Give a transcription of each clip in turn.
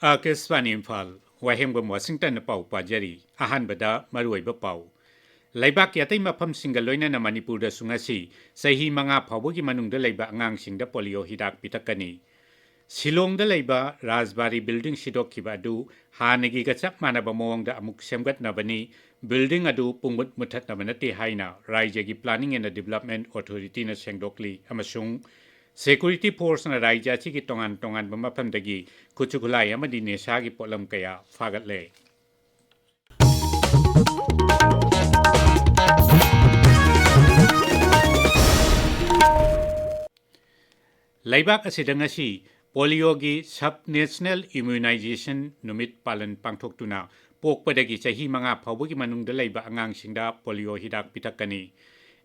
Akeswani Imphal, Wahemgam Washington Pau Pajari, Ahan Bada, Maruiba Pau. Laibak Yatai Mapam Singaloina na Manipur da Sungasi, Sahi Manga Pabuki Manung da Laiba Angang Sing da Polio Hidak Pitakani. Silong da Laiba, Raspberry Building Sidok Kibadu, Hanegi Gatsak Manabamong da Amuk Semgat Nabani, Building Adu Pumut Mutat Nabanati Haina, Raijagi Planning and Development Authority na Sengdokli, Amasung, Security Force na Raija Chiki Tongan Bamapam Dagi, Kuchukulai Amadi Nesagi Polam Kaya, Fagatle. Laibak asidangasi poliogi sub-national immunization numit palan pangthoktuna pokpadagi chahi manga phawbugi manungda laiba angangsingda polio hidak pitakani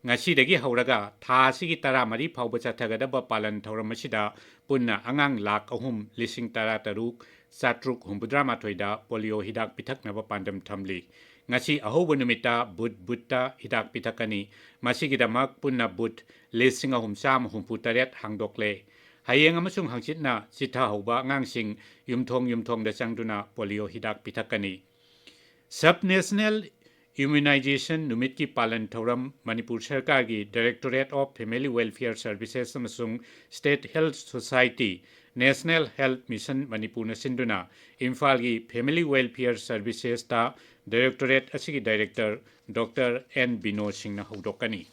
ngasidagi hauraga tha sigi taramari phawba chathagadaba palan thauramasida punna angang lakh ahum lising tara taruk satruk humbudra mathoida polio hidak pitaknaba pandam thamli ngasi ahoba numita butta hidak pitakani masigidamak punna but lising ahum sam humputaret hangdokle Hayeng amasung hangchitna sitha hoba ngangsing yumthong da changduna polio hidak pitakani Sub-national immunization numit ki palan thoram Manipur Sarkar gi Directorate of Family Welfare Services amasung State Health Society National Health Mission Manipur na sinduna Imphal gi Family Welfare Services ta Directorate asigi Director Dr. N. Bino Singh na hodokani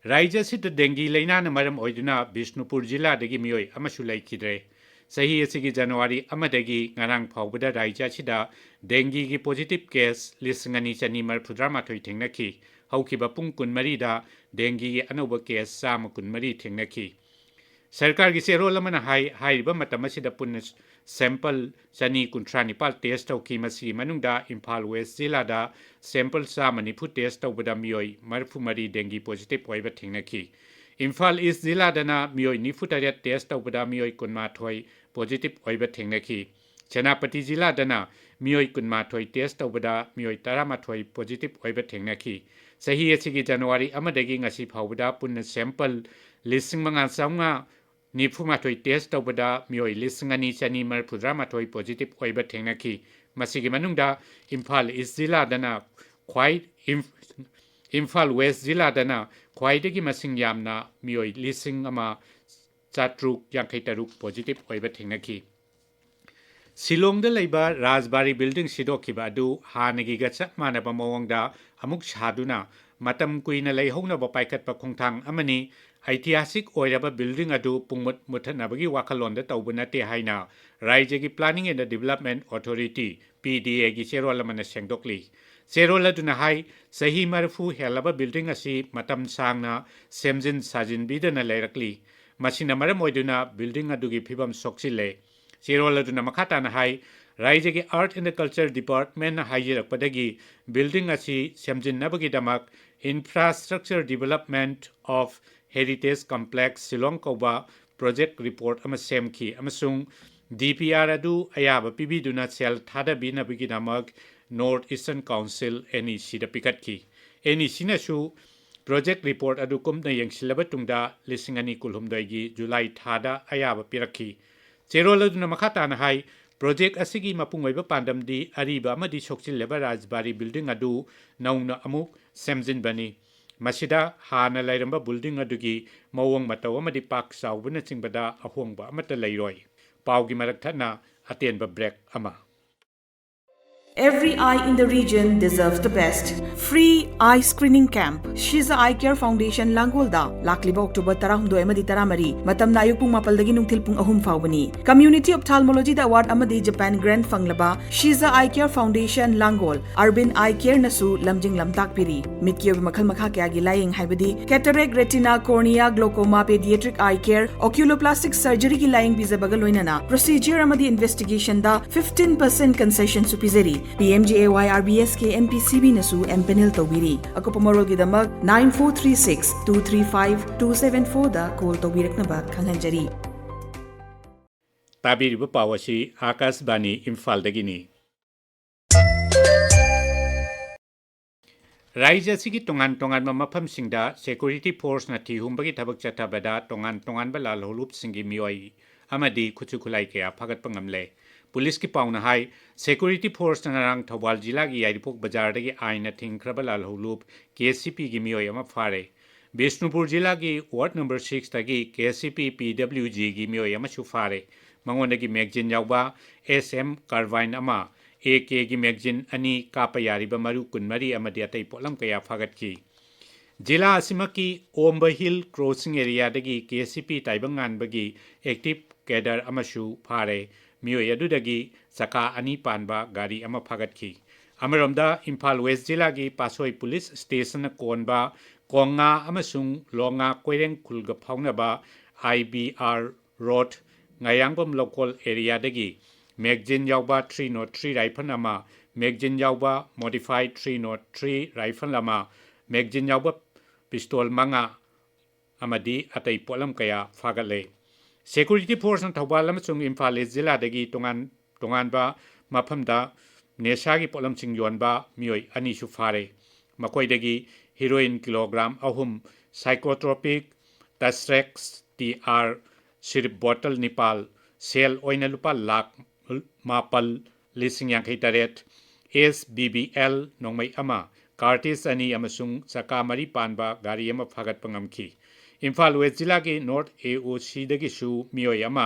Raija sita dengi laina na maram oiduna Bishnupur Jilla dagi miyoi amasu laikidre. Sahi asigi January amadagi ngarang phawbada raija sida dengi gi positive case lisngani chani mar phudrama thoi thengnaki. Haukiba pung kunmari da dengi gi anoba case sama kunmari thengnaki. Sarkar gi sero lamana haiba matamasida punna sample chani kuntranipal test tauki masi manungda Imphal West Jilla da sample sa manipu test taubada miyoi marfu mari dengi positive oiba thengnaki Imphal East Jilla dana miyoi nifutaria test taubada miyoi kunma thoi positive oiba thengnaki Chanapati Jilla dana miyoi kunma thoi test taubada miyoi tarama thoi positive oiba thengnaki sahi asigi January amadagi ngasi phawbada punna sample lising manga saunga Nifuma toy test taubada miyoi lisingani chani mar phudrama toy positive oiba thengnaki masigi manungda Imphal East Jilla dana khwai Imphal West Jilla dana khwaidagi masing yamna miyoi lising ama chatruk yankaitaruk positive oiba thengnaki Silong da laiba Raspberry Building sidokhiba adu hanagi ga chap manaba mawangda amuk saduna matam kuina leihongna ba paikatpa khongthang amani ऐतिहासिक ओइरबा building अदु पुंगमत मुथनबगी वाखलोंदा तौबनते हाइना राज्यगी planning and development authority PDA गी सेरोलमन सेंगदोकली सेरोलदुना हाई सही मरफु हेलबा बिल्डिंग असि मतम सांगना सेमजिन साजिन बिदना लेरकली मसिना मरम ओइदुना बिल्डिंग अदुगी फिबम सोक्सिले सेरोलदुना मखाताना हाई राज्यगी आर्ट एंड कल्चर डिपार्टमेंट हाइजिरकपदगी बिल्डिंग असि सेमजिननबगी दमक infrastructure development of Heritage Complex Silong Koba Project Report ama semki amasung DPR adu ayaba pibiduna sel thada binabigi namak North Eastern Council NEC da pikatki NEC na su Project Report adu kumna yengsilaba tungda lisingani kulhumdai July thada ayaba pirakhi cheroladuna makhata na hai Project asigi mapungoiba pandamdi ariba amadi sokchil leba Rajbari building adu nauna amuk semjin bani Masida hana lairamba building adugi mawang mataw amadi pak sawbana chingbada ahongba amata lairoi pawgi marak thana atenba break ama Every eye in the region deserves the best. Free eye screening camp. Shiza Eye Care Foundation Langolda. Lakliba October 12 amadi 13 matam nayuk pung mapaldagi nungthil pung ahum fawbani. Community Ophthalmology da award amadi Japan Grand Fanglaba Shiza Eye Care Foundation Langol. Urban Eye Care nasu lamjing lamtak piri. Mitkiyo makhal makha kya gi laying haibadi cataract, retina, cornea, glaucoma, pediatric eye care, oculoplastic surgery ki laying bizabagal loinana. Procedure amadi investigation da 15% concession supizeri. PMJAY RBSK MPCB nasu MPNL tawbiri akopamorol gidamak 9436 235 274 da call tawbiraknaba khanghanjari Tabiriba pawasi Akashbani Imphal dagini Raija sigi tongan mafam singda security force na thihumbagi thabak chathabada tongan balal holup singi miyoi amadi khuchukhulai kya phagat pangamle police की पाउना high security force Narang Thoubal जिला की यारिपोक बाजार दगी आइना थिंख्रबा लालहौलूप KCP की मियोय अमा फारे बिष्णुपुर जिला की वार्ड नंबर 6 तगी केसीपी पीडब्ल्यूजी की मियोय अमा फारे मंगोंदगी मैगजीन यावबा एसएम कार्बाइन अमा AK की मैगजीन अनि कापा यारिबा मरु कुनमरी अमदि अतै पोलम कया फागतकी जिला असिमकी ओम्ब हिल क्रॉसिंग एरिया दगी केसीपी ताइबंगानबगी एक्टिव कैडर अमसु फारे मियोय अदुदगी चका अनि पानबा गाड़ी अमा फागतकी अमरमदा इम्फाल वेस्ट जिला की पासोई पुलिस स्टेशन कोनबा कोंगा अमसुंग लोंगा कोइरेंग खुलग फाउनबा IBR road ngayangpam local area dagi magazine यावबा 303 राइफल अमा मैगजीन यावबा मॉडिफाइड 303 राइफल अमा मैगजीन यावबा पिस्तौल मंगा अमदी अतै पोलम कया फागले सिक्योरिटी फोर्स थौबाल अमसुंग इम्फाल जिला दगी तोंगानबा मफमदा नेशागी पोलम सिंग योनबा मियोय अनिसु फारे मकोइदगी हेरोइन किलोग्राम अहुम साइकोट्रोपिक तस्रेक्स TR सिर्फ बोतल निपाल सेल ओइना लुपा लाख मापल लिसिंग यांखै तरेट SBBL नोंमै अमा कार्टिस अनि अमसुंग चका मरी पानबा गाड़ी अमा फागत पंगमखी इम्फाल वेस्ट जिला की नॉर्थ AOC दगी सु मियोय अमा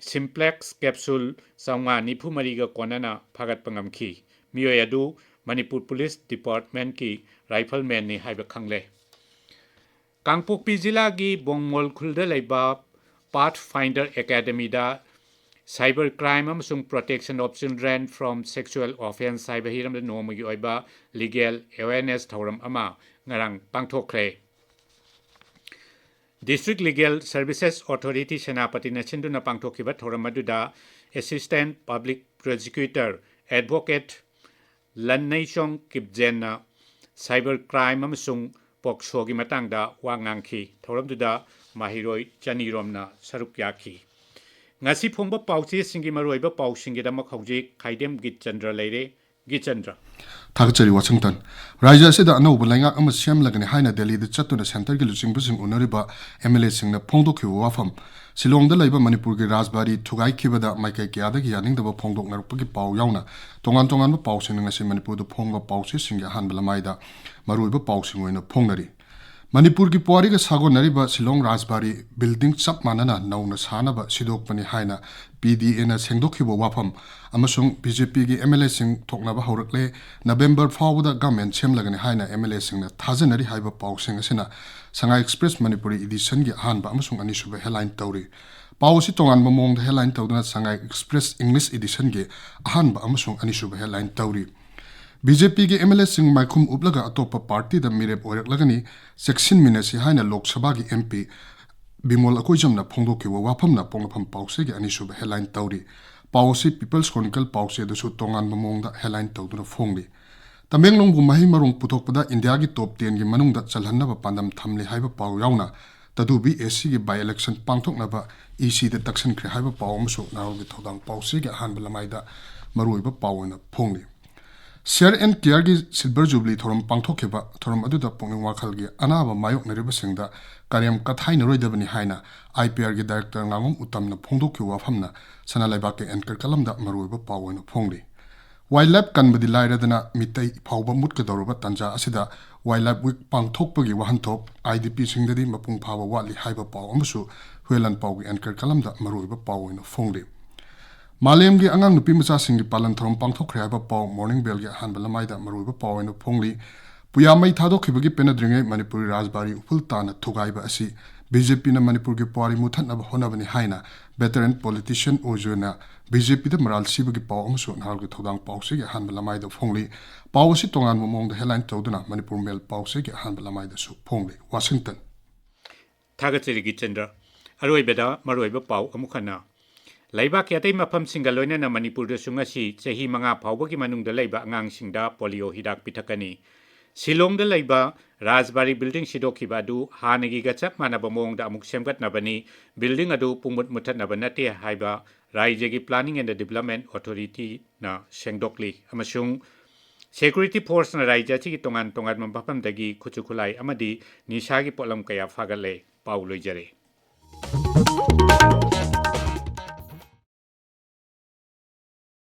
सिम्प्लेक्स कैप्सूल संगा निफु मरीगा कोनना फागत पंगमखी मियोय अदु मणिपुर पुलिस डिपार्टमेंट की राइफलमैन ने हाइबा खंगले कांगपोकपी जिला की बोंगमोल खुलदा लेबा पाथफाइंडर एकेडमी दा साइबर क्राइम अमसुंग protection of children from sexual offence cyber हिरम नोमगी ओइबा लीगल अवेयरनेस थौरम अमा ngarang pangthokre District Legal Services Authority Senapati na sinduna pangthokiba thoram aduda Assistant Public Prosecutor Advocate Lannaisong Kipjenna Cyber Crime amasung pokso gi matangda wangangki thoramduda mahiroi chaniromna saruk yaki ngasi phongba pauchi singi maroiba pausingi da makhauji Khaidem Geetchandra leire Geetchandra Thakachari Washington Raja Seda Anoba Langa Ama Siam Lagani Haina Delhi the Chatuna Center Gilusing Busing Unariba MLA Sing the Pongdoki Wafam Silong the Labor Manipur Rasbari Tugai Kibada Mike Kiada Yaning the Pongdok Narpaki Pau Yauna Tongan Pausing and Manipur the Ponga Pausi Singa Hanbalamaida Maruba Pausing in a Pongari Manipur ki Puariga Sago Nariba Silong Rasbari building Sap Manana known as Hanaba Sidok Pani Haina PD in a Sengdokibo Wapam Amasung BJP ki MLA Sing Toknaba Horakle November Fawda Government Chemlagani Haina MLA Sing Tazanari Haiba Pau Sing Sina Sanga Express Manipuri edition gi Hanba Amasung Anishuba headline Tauri Pausi Tongan Mamong the headline Taudana Sanga Express English edition gi Hanba Amasung Anishuba headline Tauri BJP के MLA Singh माइकुम उपलगा अतोपा party the मिरेप ओरक लगनी section मिनसी हाइना लोक सभा की MP Bimol अकोइजमना फोंदोके वाफमना पोंगफम पाउसे के अनिसुब headline तौरी पाउसे peoples Chronicle पाउसे दसु तोंगान ममोंग the headline तौदुना फोंगली Tamenglong बु महि मरोंग पुथोकपदा India की टॉप 10 की मनुंग द चलहन्नबा पांदम थमले हाइबा पाउ याउना तदुबी SC की बाय इलेक्शन पांगथोकनबा EC द तक्सन ख्रे हाइबा पाउ अमसु नारोगी थोदांग पाउसे के हानबलमाइदा मरुइबा पाउना फोंगली Share and Care की Silver Jubilee थोरम पांगथोकेबा थोरम अदुदा पोंगिंग वाखल की अनाबा मायोक नरिबा सिंगदा कार्यम कथाइ नरोइदबनि हाइना IPR की डायरेक्टर नांगम उत्तमना फोंदोके वाफमना सना लाइबा के एंकर कलमदा मरुइबा पावोइना फोंगली वाइल्डलाइफ कनबदि लाइरदना मितै फावबा मुटका दौरबा तंजा असिदा वाइल्डलाइफ वीक पांगथोकपगी वाहनथोक IDP सिंगदि मपुंग फावा वाली हाइबा पाव अमसु हुएलन Pawgi anchor कलमदा मरुइबा पावोइना फोंगली Malayam gi angang nupi macha singi palan thorom pangthokre haiba paw morning bell gi hanbalamaida maruiba pawena phongli puyamai thadokibagi penadringe Manipuri Rajbari upultana thugaiba asi BJP na Manipur gi pawari muthanaba honabani haina veteran politician ojuna BJP da maral sibagi paw amsu nalgi thodang pawse gi hanbalamaida phongli pawsi tongan momong da headline tawduna Manipur Mail pawse gi hanbalamaida su phongli Washington Thagachiri Geetchandra aroibeda maroiba paw amukhana Laiba ki atay mapam singaloina na Manipur da sungasi chahi mga phawba ki manung da laiba angang singda polio hidak pitakani Silong da laiba Rajbari building sidoki badu hanagi gachap manaba mong da amuk semgat nabani building adu pumut mutat nabanate haiba Raijagi Planning and Development Authority na sengdokli amasung Security Force na Raija chi tongan mapam dagi khuchukulai amadi nisagi polam kaya fagale pauloi jare